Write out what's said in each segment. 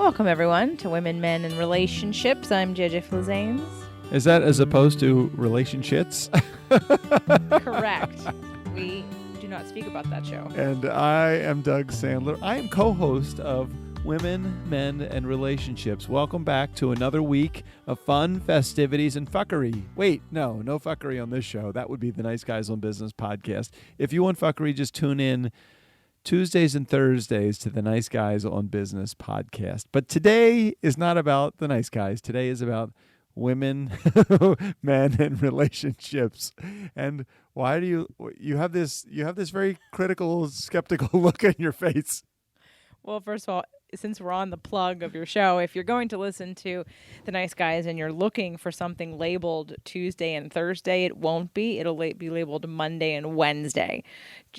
Welcome, everyone, to Women, Men, and Relationships. I'm JJ Flizanes. Is that as opposed to relationships? Correct. We do not speak about that show. And I am Doug Sandler. I am co-host of Women, Men, and Relationships. Welcome back to another week of fun, festivities, and fuckery. Wait, no fuckery on this show. That would be the Nice Guys on Business podcast. If you want fuckery, just tune in Tuesdays and Thursdays to the Nice Guys on Business podcast. But today is not about the nice guys. Today is about women, men, and relationships. And why do you have this very critical, skeptical look on your face? Well, first of all, since we're on the plug of your show, if you're going to listen to The Nice Guys and you're looking for something labeled Tuesday and Thursday, it won't be. It'll be labeled Monday and Wednesday.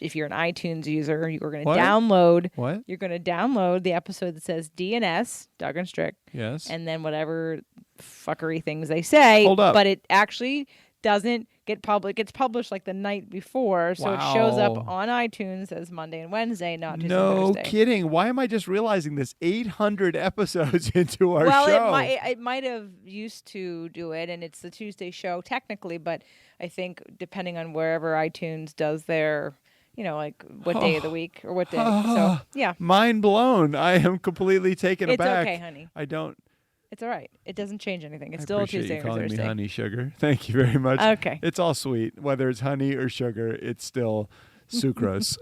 If you're an iTunes user, you're going to download. What? You're going to download the episode that says DNS, Doug and Strick. Yes. And then whatever fuckery things they say. Hold up. But it actually doesn't get public. It's published like the night before, so It shows up on iTunes as Monday and Wednesday, not Tuesday and Thursday. No kidding. Why am I just realizing this 800 episodes into our show? Well, it might have used to do it, and it's the Tuesday show technically, but I think depending on wherever iTunes does their, like what day of the week or what day. So, yeah. Mind blown. I am completely taken aback. It's okay, honey. It's all right. It doesn't change anything. It's still a Tuesday or Thursday. I appreciate you calling me honey sugar. Thank you very much. Okay. It's all sweet. Whether it's honey or sugar, it's still sucrose.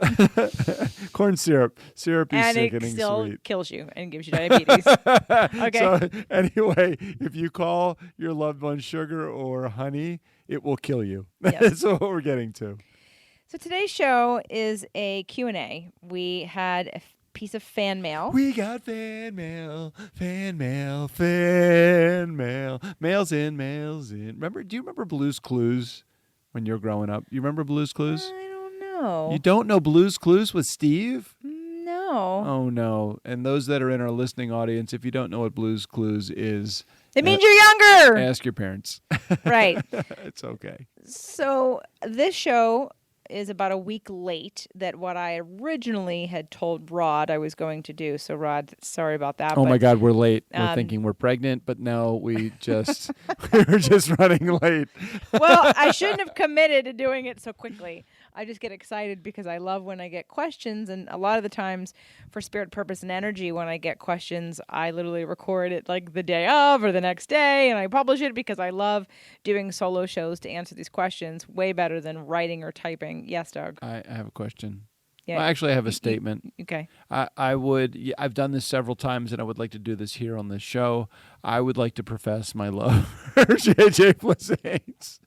Corn syrup. Syrup is sickening and it still sweet. Kills you and gives you diabetes. Okay. So anyway, if you call your loved one sugar or honey, it will kill you. Yes. That's what we're getting to. So today's show is a Q&A. We had a piece of fan mail. We got fan mail. Mails in. Do you remember Blue's Clues when you were growing up? You remember Blue's Clues? I don't know. You don't know Blue's Clues with Steve? No. Oh, no. And those that are in our listening audience, if you don't know what Blue's Clues is, it means you're younger. Ask your parents. Right. It's okay. So this show is about a week late that what I originally had told Rod I was going to do. So Rod, sorry about that. Oh my God, we're late. We're thinking we're pregnant, but no, we're just running late. Well, I shouldn't have committed to doing it so quickly. I just get excited because I love when I get questions, and a lot of the times for Spirit, Purpose, and Energy, when I get questions, I literally record it like the day of or the next day, and I publish it because I love doing solo shows to answer these questions way better than writing or typing. Yes, Doug? I have a question. Yeah. Well, actually, I have a statement. Okay. I've done this several times, and I would like to do this here on this show. I would like to profess my love for JJ Flizanes.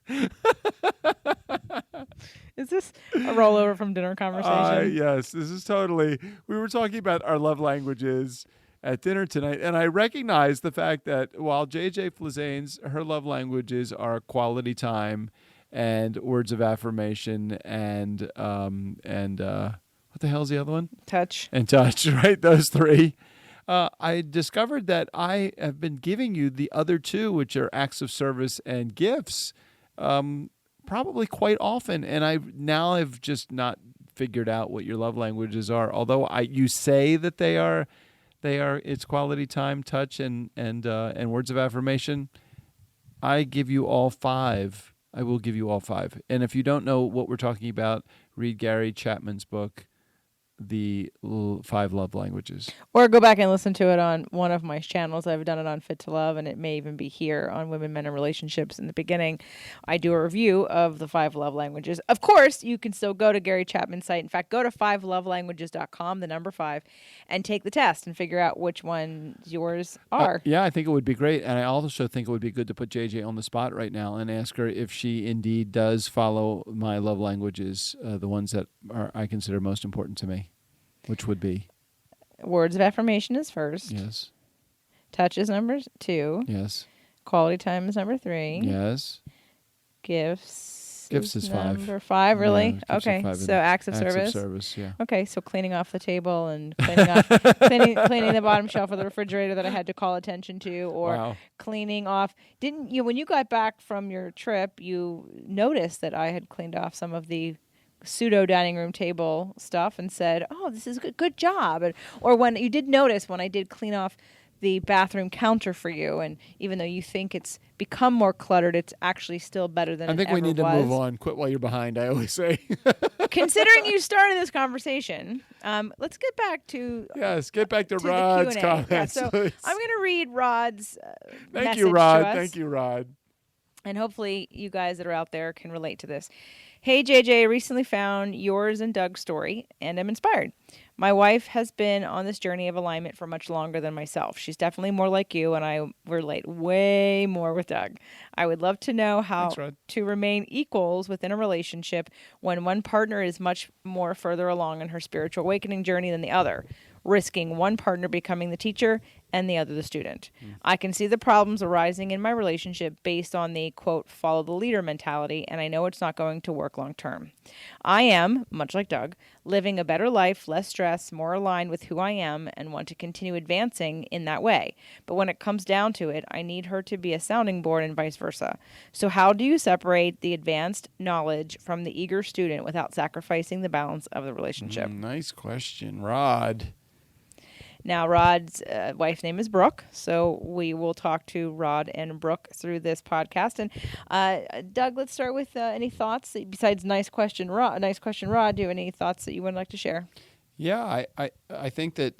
Is this a rollover from dinner conversation? Yes, this is totally. We were talking about our love languages at dinner tonight, and I recognize the fact that while JJ Flizanes, her love languages are quality time and words of affirmation and what the hell's the other one? Touch. And touch, right? Those three. I discovered that I have been giving you the other two, which are acts of service and gifts, probably quite often. And I've just not figured out what your love languages are. Although you say that they are, it's quality time, touch, and words of affirmation. I give you all five. I will give you all five. And if you don't know what we're talking about, read Gary Chapman's book, The 5 Love Languages. Or go back and listen to it on one of my channels. I've done it on Fit to Love, and it may even be here on Women, Men, and Relationships. In the beginning, I do a review of the 5 love languages. Of course, you can still go to Gary Chapman's site. In fact, go to 5lovelanguages.com, the number 5, and take the test and figure out which ones yours are. Yeah, I think it would be great. And I also think it would be good to put JJ on the spot right now and ask her if she indeed does follow my love languages, the ones that I consider most important to me. Which would be? Words of affirmation is first. Yes. Touch is number 2. Yes. Quality time is number 3. Yes. Gifts is 5. Number 5, really? No, okay. So acts of service. Acts of service, yeah. Okay, so cleaning off the table and cleaning the bottom shelf of the refrigerator that I had to call attention to, or cleaning off. Didn't you, when you got back from your trip, you noticed that I had cleaned off some of the pseudo dining room table stuff and said, "Oh, this is good job." Or when you did notice when I did clean off the bathroom counter for you. And even though you think it's become more cluttered, it's actually still better than I think it we ever need to was. move on. Quit while you're behind, I always say. Considering you started this conversation, let's get back to Yes, get back to the Rod's Q&A. comments. Yeah, so please. I'm going to read Rod's Thank message you, Rod. to us. Thank you, Rod. And hopefully you guys that are out there can relate to this. Hey, JJ, recently found yours and Doug's story, and I'm inspired. My wife has been on this journey of alignment for much longer than myself. She's definitely more like you, and I relate way more with Doug. I would love to know how Thanks, Rod. to remain equals within a relationship when one partner is much more further along in her spiritual awakening journey than the other, risking one partner becoming the teacher and the other the student. I can see the problems arising in my relationship based on the, quote, follow the leader mentality, and I know it's not going to work long term. I am, much like Doug, living a better life, less stress, more aligned with who I am, and want to continue advancing in that way. But when it comes down to it, I need her to be a sounding board and vice versa. So how do you separate the advanced knowledge from the eager student without sacrificing the balance of the relationship? Nice question, Rod. Now, Rod's wife's name is Brooke, so we will talk to Rod and Brooke through this podcast. And Doug, let's start with any thoughts besides nice question, Rod. Do you have any thoughts that you would like to share? Yeah, I think that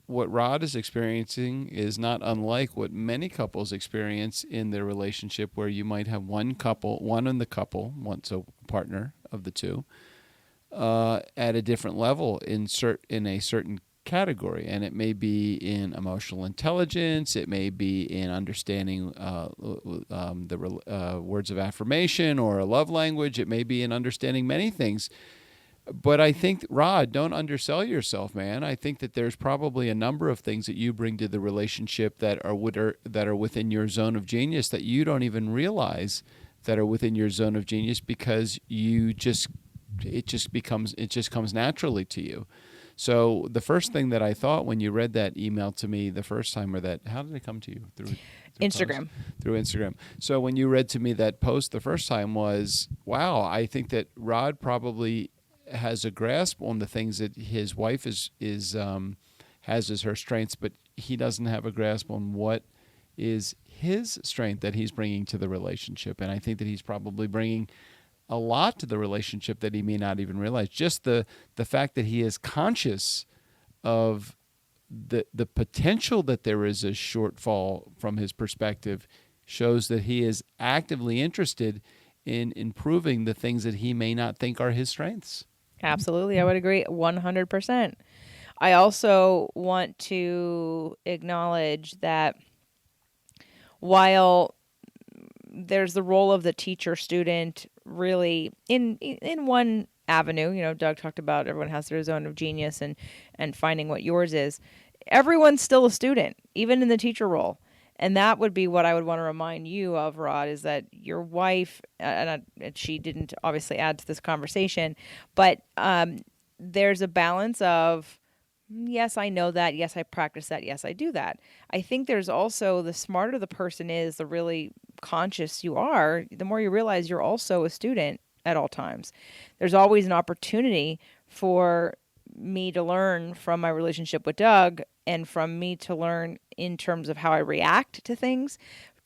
what Rod is experiencing is not unlike what many couples experience in their relationship, where you might have one in the couple, so partner of the two, at a different level in a certain category, and it may be in emotional intelligence, it may be in understanding the words of affirmation or a love language, it may be in understanding many things. But I think, Rod, don't undersell yourself, man. I think that there's probably a number of things that you bring to the relationship that are within your zone of genius that you don't even realize that are within your zone of genius, because it just comes naturally to you. So the first thing that I thought when you read that email to me the first time, how did it come to you? Through Instagram. Through Instagram. So when you read to me that post the first time was, wow, I think that Rod probably has a grasp on the things that his wife has as her strengths, but he doesn't have a grasp on what is his strength that he's bringing to the relationship. And I think that he's probably bringing a lot to the relationship that he may not even realize. Just the fact that he is conscious of the potential that there is a shortfall from his perspective shows that he is actively interested in improving the things that he may not think are his strengths. Absolutely. I would agree 100%. I also want to acknowledge that while there's the role of the teacher-student really in one avenue, Doug talked about everyone has their zone of genius and finding what yours is. Everyone's still a student, even in the teacher role. And that would be what I would want to remind you of, Rod, is that your wife, and she didn't obviously add to this conversation, but there's a balance of, yes, I know that. Yes, I practice that. Yes, I do that. I think there's also, the smarter the person is, the really conscious you are, the more you realize you're also a student at all times. There's always an opportunity for me to learn from my relationship with Doug, and from me to learn in terms of how I react to things,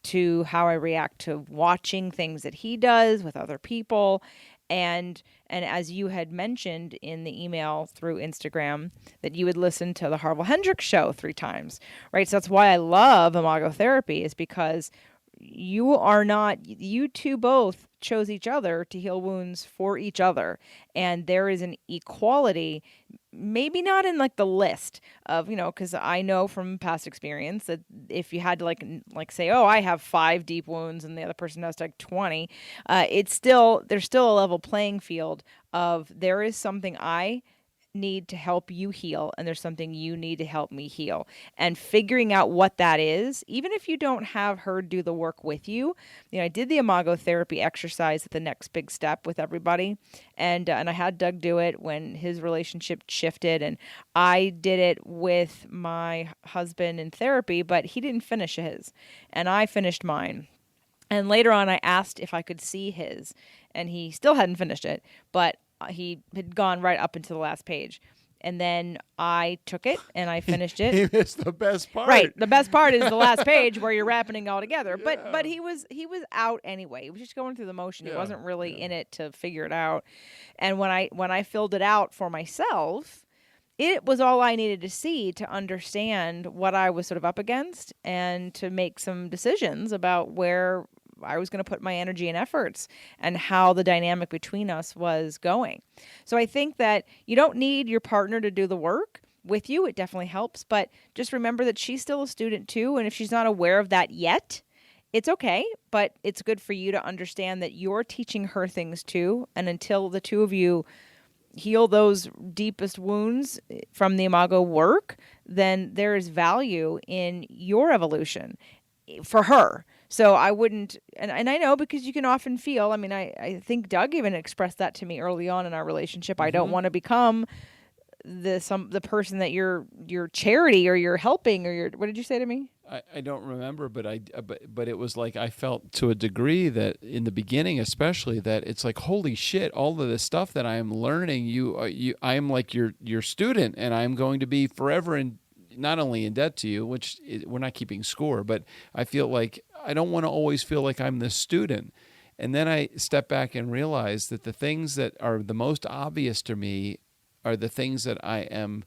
to how I react to watching things that he does with other people. And as you had mentioned in the email through Instagram, that you would listen to the Harville Hendrix show 3 times, right? So that's why I love Imago Therapy, is because you two both chose each other to heal wounds for each other. And there is an equality, maybe not in like the list of, because I know from past experience that if you had to like say, oh, I have 5 deep wounds and the other person has like 20, there's still a level playing field of, there is something I need to help you heal, and there's something you need to help me heal, and figuring out what that is, even if you don't have her do the work with you. I did the Imago Therapy exercise at the next big step with everybody, and I had Doug do it when his relationship shifted, and I did it with my husband in therapy, but he didn't finish his, and I finished mine. And later on, I asked if I could see his, and he still hadn't finished it, but he had gone right up into the last page. And then I took it and I finished it. He missed the best part. Right. The best part is the last page where you're wrapping it all together. But he was out anyway. He was just going through the motion. He wasn't really in it to figure it out. And when I filled it out for myself, it was all I needed to see to understand what I was sort of up against and to make some decisions about where I was going to put my energy and efforts and how the dynamic between us was going. So I think that you don't need your partner to do the work with you. It definitely helps. But just remember that she's still a student too. And if she's not aware of that yet, it's okay. But it's good for you to understand that you're teaching her things too. And until the two of you heal those deepest wounds from the Imago work, then there is value in your evolution for her. So I wouldn't, and I know because you can often feel, I mean, I think Doug even expressed that to me early on in our relationship. I don't want to become the person that you're charity or you're helping or you're, what did you say to me? I don't remember, but but it was like I felt to a degree that in the beginning, especially, that it's like, holy shit, all of this stuff that I am learning, I am like your student, and I'm going to be forever not only in debt to you, which we're not keeping score, but I feel like I don't want to always feel like I'm the student. And then I step back and realize that the things that are the most obvious to me are the things that I am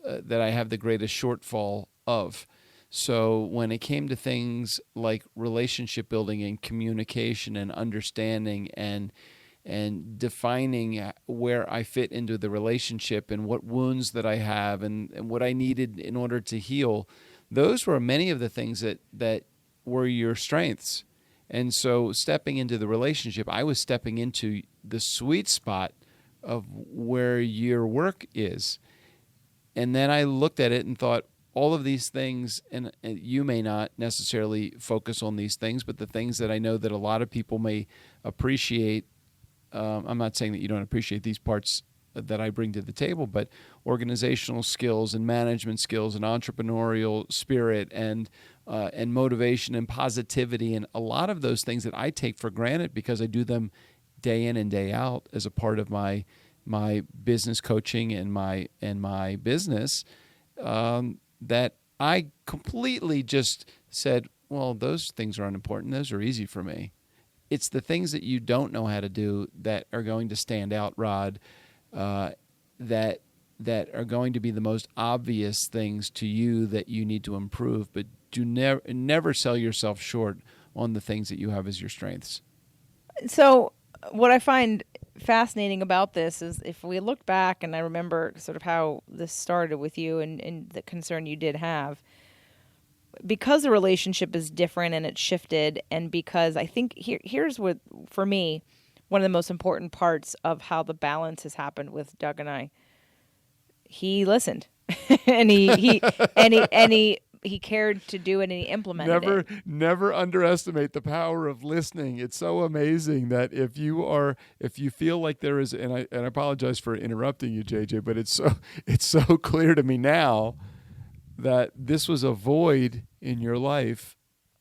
that I have the greatest shortfall of. So when it came to things like relationship building and communication and understanding and defining where I fit into the relationship and what wounds that I have and what I needed in order to heal, those were many of the things that were your strengths. And so stepping into the relationship, I was stepping into the sweet spot of where your work is. And then I looked at it and thought, all of these things, and you may not necessarily focus on these things, but the things that I know that a lot of people may appreciate, I'm not saying that you don't appreciate these parts that I bring to the table, but organizational skills and management skills and entrepreneurial spirit and motivation and positivity, and a lot of those things that I take for granted because I do them day in and day out as a part of my business coaching and my business, that I completely just said, well, those things are unimportant. Those are easy for me. It's the things that you don't know how to do that are going to stand out, Rod, that are going to be the most obvious things to you that you need to improve, but do never sell yourself short on the things that you have as your strengths. So what I find fascinating about this is if we look back, and I remember sort of how this started with you and the concern you did have, because the relationship is different and it's shifted, and because I think here's what, for me, one of the most important parts of how the balance has happened with Doug and I. He listened, and he cared to do it, and he implemented it. Never underestimate the power of listening. It's so amazing that if you feel like there is, and I apologize for interrupting you, JJ, but it's so clear to me now that this was a void in your life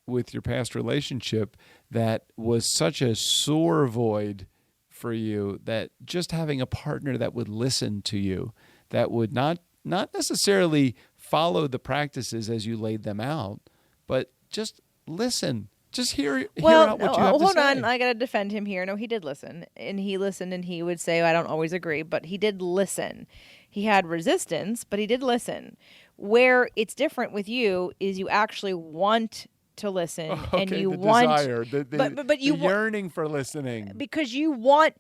with your past relationship that was such a sore void for you, that just having a partner that would listen to you, that would not necessarily follow the practices as you laid them out, but just listen. Just hear out what you have to say. Hold on. I got to defend him here. No, he did listen. And he listened, and he would say, I don't always agree, but he did listen. He had resistance, but he did listen. Where it's different with you is you actually want to listen, and you want desire, but you yearning for listening, because you want.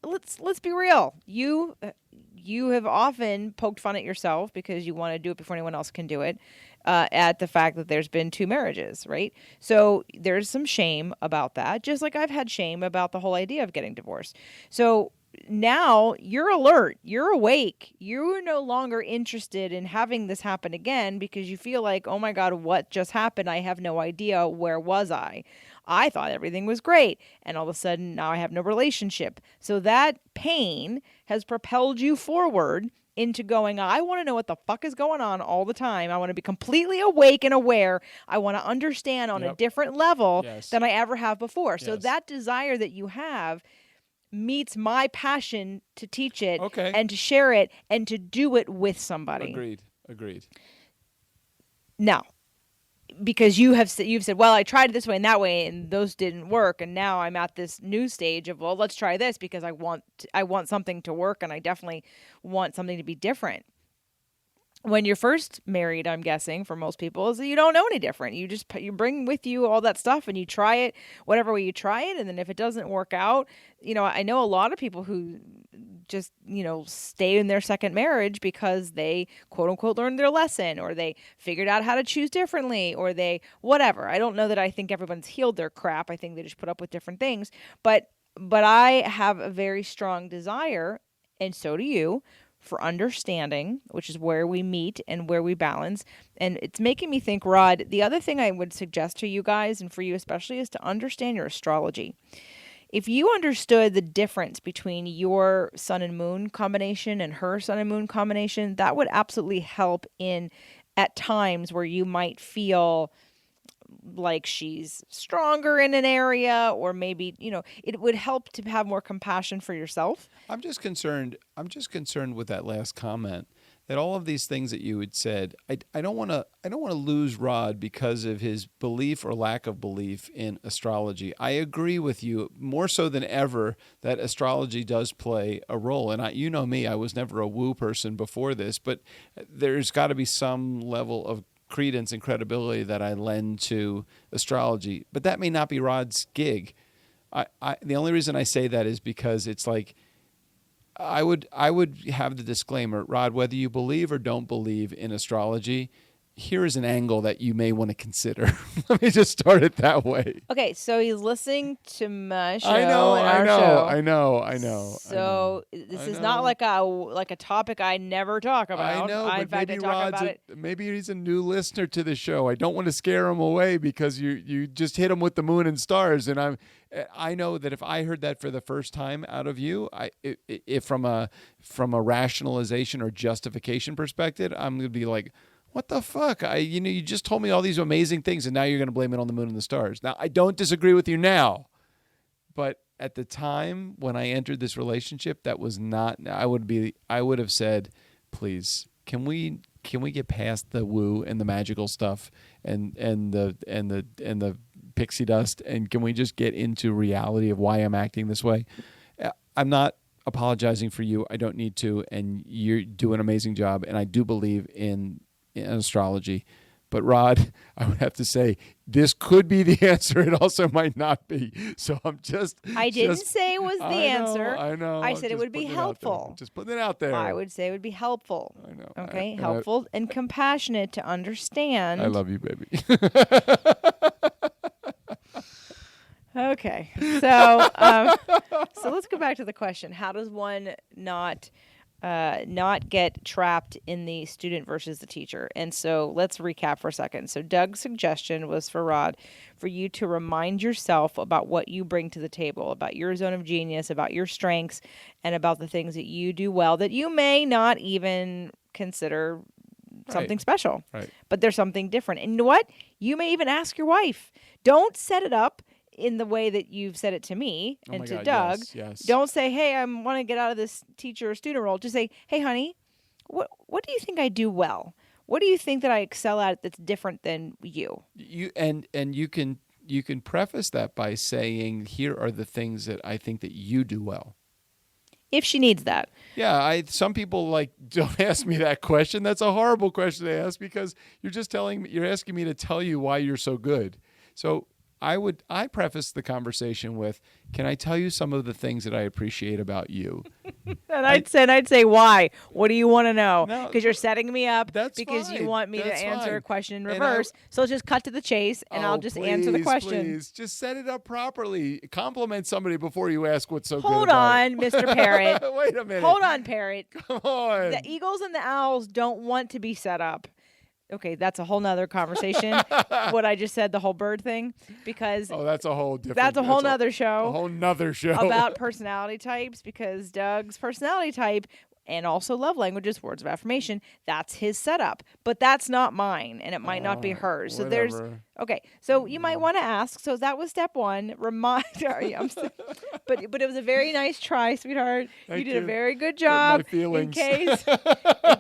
Let's be real. You have often poked fun at yourself because you want to do it before anyone else can do it, at the fact that there's been 2 marriages, right? So there's some shame about that, just like I've had shame about the whole idea of getting divorced. So now you're alert, you're awake, you're no longer interested in having this happen again because you feel like, oh my God, what just happened? I have no idea. Where was I? I thought everything was great, and all of a sudden now I have no relationship. So that pain has propelled you forward into going, I want to know what the fuck is going on all the time. I want to be completely awake and aware. I want to understand on a different level than I ever have before. So that desire that you have, meets my passion to teach it Okay. and to share it and to do it with somebody. Agreed. Now, because you've said, well, I tried it this way and that way, and those didn't work, and now I'm at this new stage of, well, let's try this because I want something to work, and I definitely want something to be different. When you're first married, I'm guessing for most people, is that you don't know any different. You bring with you all that stuff and you try it whatever way you try it, and then if it doesn't work out, I know a lot of people who just stay in their second marriage because they quote unquote learned their lesson, or they figured out how to choose differently, or they whatever. I don't know that I think everyone's healed their crap. I think they just put up with different things. But I have a very strong desire, and so do you, for understanding, which is where we meet and where we balance. And it's making me think, Rod, the other thing I would suggest to you guys, and for you especially, is to understand your astrology. If you understood the difference between your sun and moon combination and her sun and moon combination, that would absolutely help at times where you might feel like she's stronger in an area, or maybe, it would help to have more compassion for yourself. I'm just concerned with that last comment, that all of these things that you had said, I don't want to lose Rod because of his belief or lack of belief in astrology. I agree with you more so than ever that astrology does play a role. And you know me, I was never a woo person before this, but there's got to be some level of credence and credibility that I lend to astrology. But that may not be Rod's gig. The only reason I say that is because it's like, I would have the disclaimer, Rod, whether you believe or don't believe in astrology, here is an angle that you may want to consider. Let me just start it that way. Okay, so he's listening to my show. I know. So this is not like a topic I never talk about. I know, but maybe maybe he's a new listener to the show. I don't want to scare him away because you just hit him with the moon and stars, and I know that if I heard that for the first time out of you, if from a rationalization or justification perspective, I'm going to be like, what the fuck? You just told me all these amazing things, and now you're going to blame it on the moon and the stars. Now, I don't disagree with you now, but at the time when I entered this relationship, that was not. I would have said, please, can we get past the woo and the magical stuff and the pixie dust, and can we just get into reality of why I'm acting this way? I'm not apologizing for you. I don't need to, and you do an amazing job, and I do believe in astrology. But Rod, I would have to say this could be the answer. It also might not be. So I didn't say it was the answer. I know. I said it would be helpful. Just putting it out there. I would say it would be helpful. I know. Okay, helpful and compassionate to understand. I love you, baby. Okay. So let's go back to the question. How does one not get trapped in the student versus the teacher? And so let's recap for a second. So Doug's suggestion was for Rod, for you to remind yourself about what you bring to the table, about your zone of genius, about your strengths, and about the things that you do well that you may not even consider something special. Right. But there's something different. And you know what? You may even ask your wife. Don't set it up in the way that you've said it to me and to Doug. Yes. Don't say, hey, I want to get out of this teacher or student role. Just say, hey, honey, what do you think I do well? What do you think that I excel at that's different than you? You can preface that by saying, here are the things that I think that you do well. If she needs that. Yeah, some people don't ask me that question. That's a horrible question to ask because you're asking me to tell you why you're so good. So I preface the conversation with, can I tell you some of the things that I appreciate about you? And I'd say why? What do you want to know? No, because you're setting me up because you want me to answer a question in And reverse. So let's just cut to the chase and I'll just answer the question. Please, just set it up properly. Compliment somebody before you ask what's so good Hold about on, Mr. Parrot. Wait a minute. Hold on, Parrot. Come on. The eagles and the owls don't want to be set up. Okay, that's a whole nother conversation. What I just said, the whole bird thing, because that's a whole different. That's a whole nother show. A whole nother show About personality types, because Doug's personality type and also love languages, words of affirmation. That's his setup, but that's not mine, and it might not be hers. So there's Whatever. okay. So you might want to ask. So that was step one. Remind. But it was a very nice try, sweetheart. Thank You did a you. very good Hurt my job. In feelings.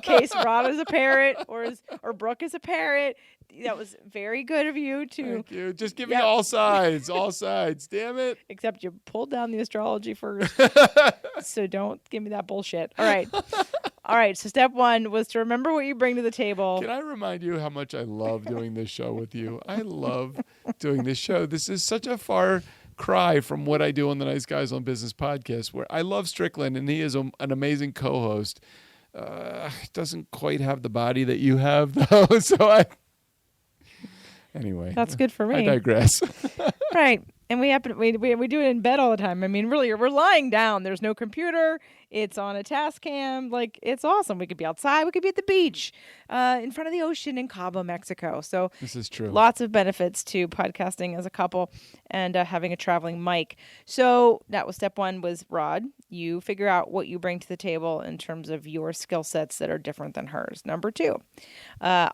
case Rod is a parrot or Brooke is a parrot. That was very good of you to. Thank you. Just give me Yep. all sides. All sides. Damn it. Except you pulled down the astrology first. So don't give me that bullshit. All right. All right. So step one was to remember what you bring to the table. Can I remind you how much I love doing this show with you? I love doing this show. This is such a far cry from what I do on the Nice Guys on Business podcast, where I love Strickland, and he is an amazing co-host. Doesn't quite have the body that you have, though. Anyway. That's good for me. I digress. Right. And we do it in bed all the time. I mean, really, we're lying down. There's no computer. It's on a task cam. Like, it's awesome. We could be outside. We could be at the beach, in front of the ocean in Cabo, Mexico. So This is true. lots of benefits to podcasting as a couple and having a traveling mic. So that was step one was Rod. You figure out what you bring to the table in terms of your skill sets that are different than hers. Number two,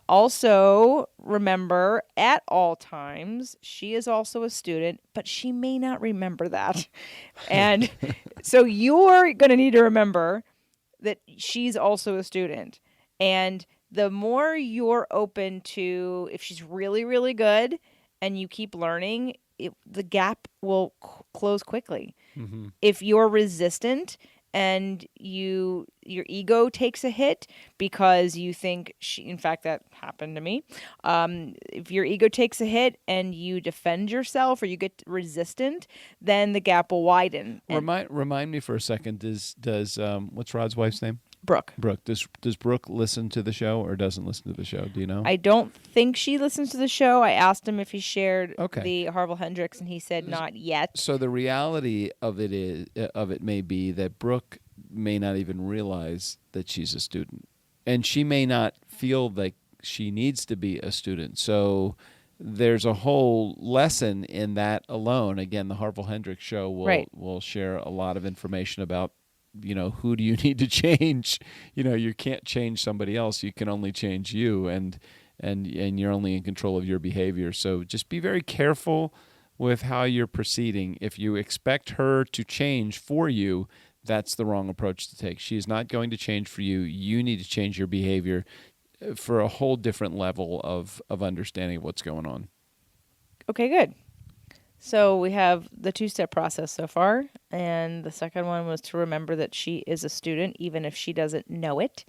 also remember at all times, she is also a student, but she may not remember that. And so you're going to need to remember that she's also a student. And the more you're open to, if she's really, really good and you keep learning, the gap will close quickly. Mm-hmm. If you're resistant and your ego takes a hit because you think in fact, that happened to me. If your ego takes a hit and you defend yourself or you get resistant, then the gap will widen. Remind me for a second. Does what's Rod's wife's name? Brooke. Brooke. Does Brooke listen to the show or doesn't listen to the show? Do you know? I don't think she listens to the show. I asked him if he shared Okay. the Harville Hendrix, and he said not yet. So the reality of it may be that Brooke may not even realize that she's a student, and she may not feel like she needs to be a student. So there's a whole lesson in that alone. Again, the Harville Hendrix show will share a lot of information about, who do you need to change? You can't change somebody else. You can only change you, and you're only in control of your behavior. So just be very careful with how you're proceeding. If you expect her to change for you, that's the wrong approach to take. She's not going to change for you. You need to change your behavior for a whole different level of understanding of what's going on. Okay, good. So we have the two-step process so far, and the second one was to remember that she is a student, even if she doesn't know it.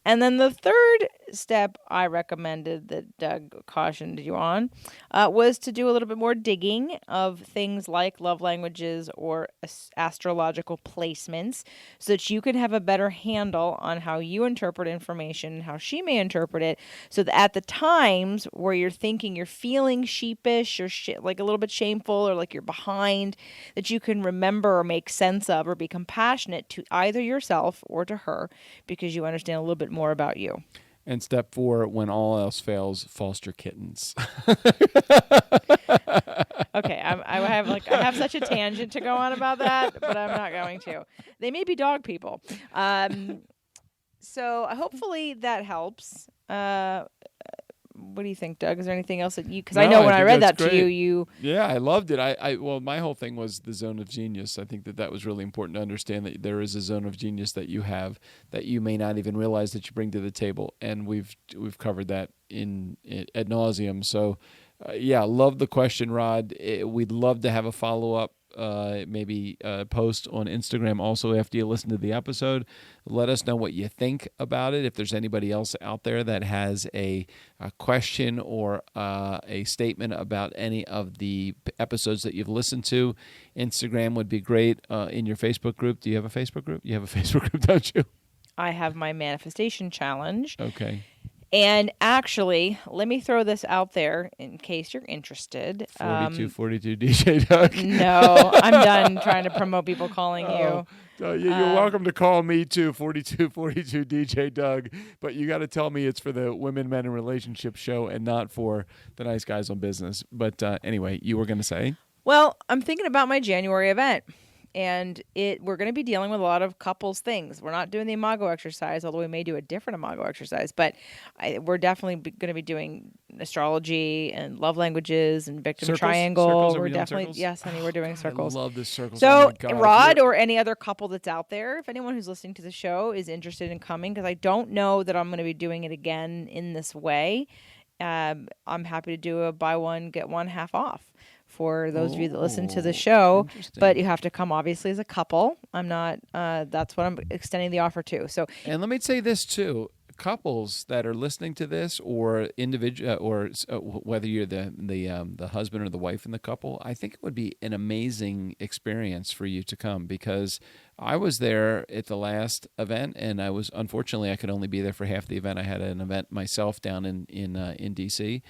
And then the third step I recommended that Doug cautioned you on was to do a little bit more digging of things like love languages or astrological placements so that you can have a better handle on how you interpret information and how she may interpret it, so that at the times where you're thinking you're feeling sheepish or like a little bit shameful or like you're behind, that you can remember or make sense of or be compassionate to either yourself or to her because you understand a little bit more about you. And step 4, when all else fails, foster kittens. Okay, I have such a tangent to go on about that, but I'm not going to. They may be dog people. So hopefully that helps. What do you think, Doug? Is there anything else that you? Because I know when I read that to you, Yeah, I loved it. Well, my whole thing was the zone of genius. I think that was really important to understand, that there is a zone of genius that you have that you may not even realize that you bring to the table, and we've covered that in ad nauseum. So, love the question, Rod. We'd love to have a follow-up. Maybe post on Instagram also after you listen to the episode. Let us know what you think about it. If there's anybody else out there that has a question or a statement about any of the episodes that you've listened to, Instagram would be great. In your Facebook group, do you have a Facebook group? You have a Facebook group, don't you? I have my manifestation challenge. Okay. And actually, let me throw this out there in case you're interested. 4242 DJ Doug. No, I'm done trying to promote people calling you. You're welcome to call me too, 4242 DJ Doug. But you got to tell me it's for the Women, Men, and Relationships show and not for the Nice Guys on Business. But anyway, you were going to say? Well, I'm thinking about my January event. and we're going to be dealing with a lot of couples things. We're not doing the Imago exercise, although we may do a different Imago exercise. But we're definitely going to be doing astrology and love languages and victim Circles? triangle. Circles? Are We're we doing definitely circles? yes, honey. We're doing circles. I love the circles. So, Oh my God, Rod if you're- or any other couple that's out there, if anyone who's listening to the show is interested in coming, because I don't know that I'm going to be doing it again in this way, I'm happy to do a buy one, get one half off for those of you that listen to the show. Interesting. But you have to come, obviously, as a couple. I'm not, that's what I'm extending the offer to. So, And let me say this too: couples that are listening to this, or individual, or whether you're the husband or the wife in the couple, I think it would be an amazing experience for you to come, because I was there at the last event, and unfortunately I could only be there for half the event. I had an event myself down in DC.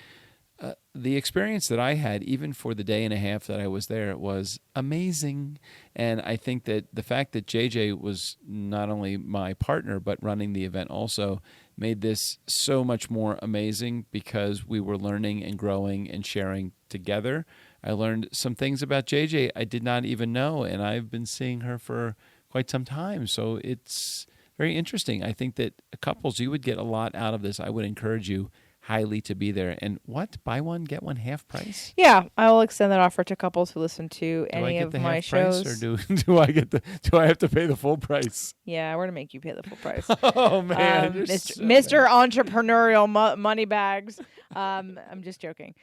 The experience that I had, even for the day and a half that I was there, was amazing. And I think that the fact that JJ was not only my partner, but running the event also, made this so much more amazing, because we were learning and growing and sharing together. I learned some things about JJ I did not even know, and I've been seeing her for quite some time. So it's very interesting. I think that couples, you would get a lot out of this. I would encourage you highly to be there. And buy one, get one half price? yeah, I will extend that offer to couples who listen to Do I any get of the my half shows. price, or do I have to pay the full price? Yeah, we're going to make you pay the full price. Oh man, you're Mr. Entrepreneurial Money Bags. I'm just joking.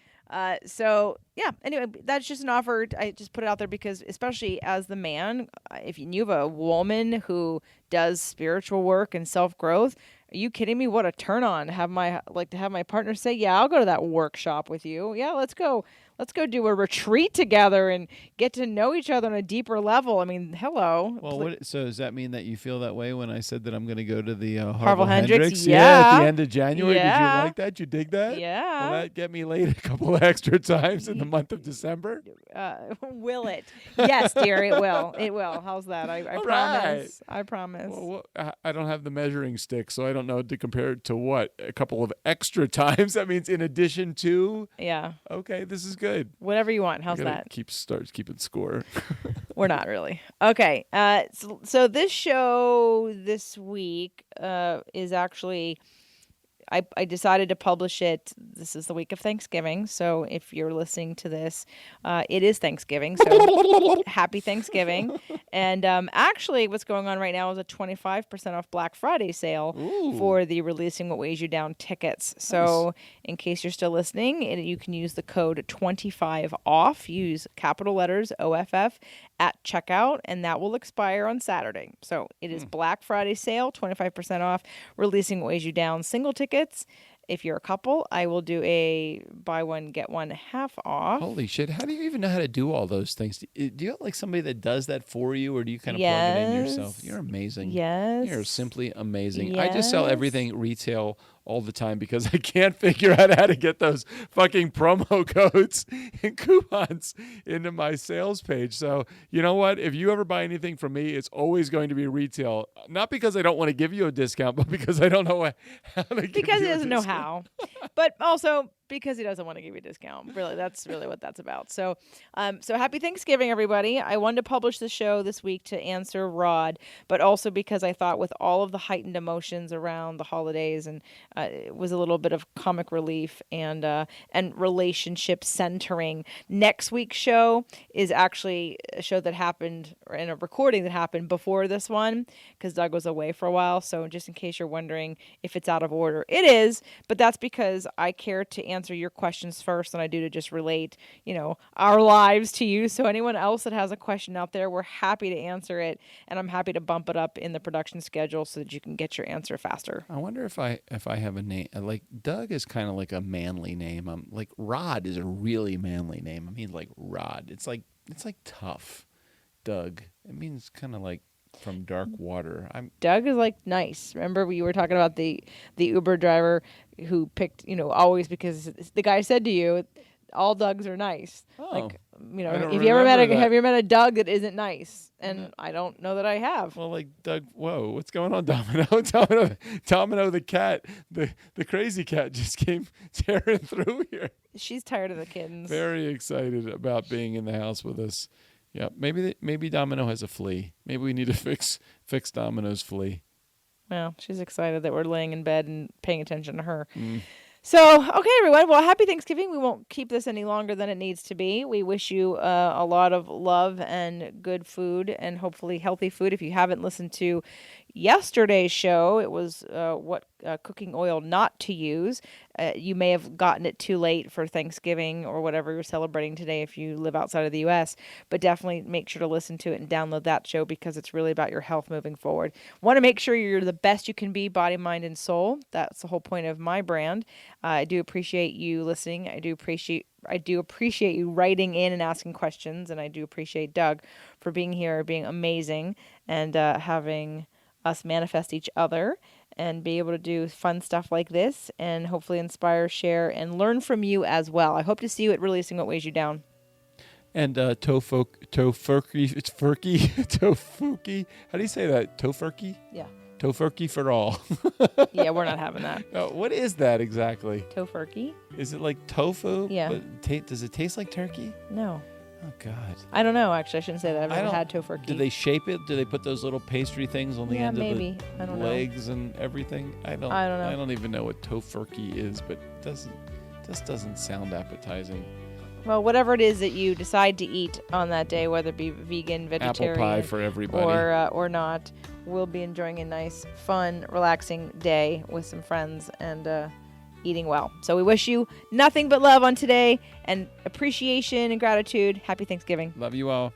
So yeah. Anyway, that's just an offer. I just put it out there because, especially as the man, if you have a woman who does spiritual work and self growth, are you kidding me? What a turn on! To have my partner say, "Yeah, I'll go to that workshop with you. Yeah, let's go. Let's go do a retreat together and get to know each other on a deeper level." I mean, hello. Well, so does that mean that you feel that way when I said that I'm going to go to the Harville Hendrix? Yeah, at the end of January. Yeah. Did you like that? You dig that? Yeah. Will that get me laid a couple of extra times in the month of December? Will it? Yes, dear, it will. It will. How's that? I All promise. I promise. Well, I don't have the measuring stick, so I don't know to compare it to what? A couple of extra times? That means in addition to? Yeah. Okay, this is good. Whatever you want. How's that? Start keeping score. We're not really. Okay. So this show this week is actually, I decided to publish it. This is the week of Thanksgiving. So if you're listening to this, it is Thanksgiving. So happy Thanksgiving. And actually, what's going on right now is a 25% off Black Friday sale for the Releasing What Weighs You Down tickets. So in case you're still listening, you can use the code 25OFF. Use capital letters OFF at checkout, and that will expire on Saturday. So it is Black Friday sale, 25% off, Releasing What Weighs You Down single tickets. If you're a couple, I will do a buy one, get one half off. Holy shit. How do you even know how to do all those things? Do you have like somebody that does that for you, or do you kind of plug it in yourself? You're amazing. Yes. You're simply amazing. Yes. I just sell everything retail all the time because I can't figure out how to get those fucking promo codes and coupons into my sales page. So, you know what? If you ever buy anything from me, it's always going to be retail. Not because I don't want to give you a discount, but because I don't know how to give you a discount. Because he doesn't know how. But also because he doesn't want to give you a discount. Really, that's really what that's about. So, so happy Thanksgiving, everybody. I wanted to publish the show this week to answer Rod, but also because I thought with all of the heightened emotions around the holidays, and it was a little bit of comic relief and relationship centering. Next week's show is actually a show that happened, or in a recording that happened before this one, because Doug was away for a while. So just in case you're wondering if it's out of order, it is, but that's because I care to answer your questions first than I do to just relate, our lives to you. So anyone else that has a question out there, we're happy to answer it, and I'm happy to bump it up in the production schedule so that you can get your answer faster. I wonder if I have a name. Like Doug is kind of like a manly name. Like Rod is a really manly name. I mean, like Rod. It's like tough. Doug. It means kind of like from dark water. Doug is like nice. Remember we were talking about the Uber driver who picked, always because the guy said to you, all Dougs are nice. Oh, like, have you ever met a Doug that isn't nice? And I don't know that I have. Well, like Doug, whoa, what's going on, Domino? Domino the cat, the crazy cat just came tearing through here. She's tired of the kittens. Very excited about being in the house with us. Yeah, maybe Domino has a flea. Maybe we need to fix Domino's flea. Well, she's excited that we're laying in bed and paying attention to her. Mm. So, okay, everyone. Well, happy Thanksgiving. We won't keep this any longer than it needs to be. We wish you a lot of love and good food and hopefully healthy food. If you haven't listened to yesterday's show, it was what cooking oil not to use. You may have gotten it too late for Thanksgiving or whatever you're celebrating today if you live outside of the U.S., but definitely make sure to listen to it and download that show because it's really about your health moving forward. Want to make sure you're the best you can be, body, mind, and soul. That's the whole point of my brand. I do appreciate you listening. I do appreciate you writing in and asking questions, and I do appreciate Doug for being here, being amazing, and having us manifest each other and be able to do fun stuff like this and hopefully inspire, share, and learn from you as well. I hope to see you at Releasing What Weighs You Down. And Tofurky, it's Furky, Tofuki. How do you say that? Tofurky? Yeah. Tofurky for all. Yeah, we're not having that. What is that exactly? Tofurky? Is it like tofu? Yeah. But does it taste like turkey? No. Oh, God. I don't know, actually. I shouldn't say that. I've never had tofurkey. Do they shape it? Do they put those little pastry things on the end maybe. of I the don't know. legs and everything? I don't know. I don't even know what tofurkey is, but this doesn't sound appetizing. Well, whatever it is that you decide to eat on that day, whether it be vegan, vegetarian, apple pie for everybody, or not, we'll be enjoying a nice, fun, relaxing day with some friends and eating well. So we wish you nothing but love on today and appreciation and gratitude. Happy Thanksgiving. Love you all.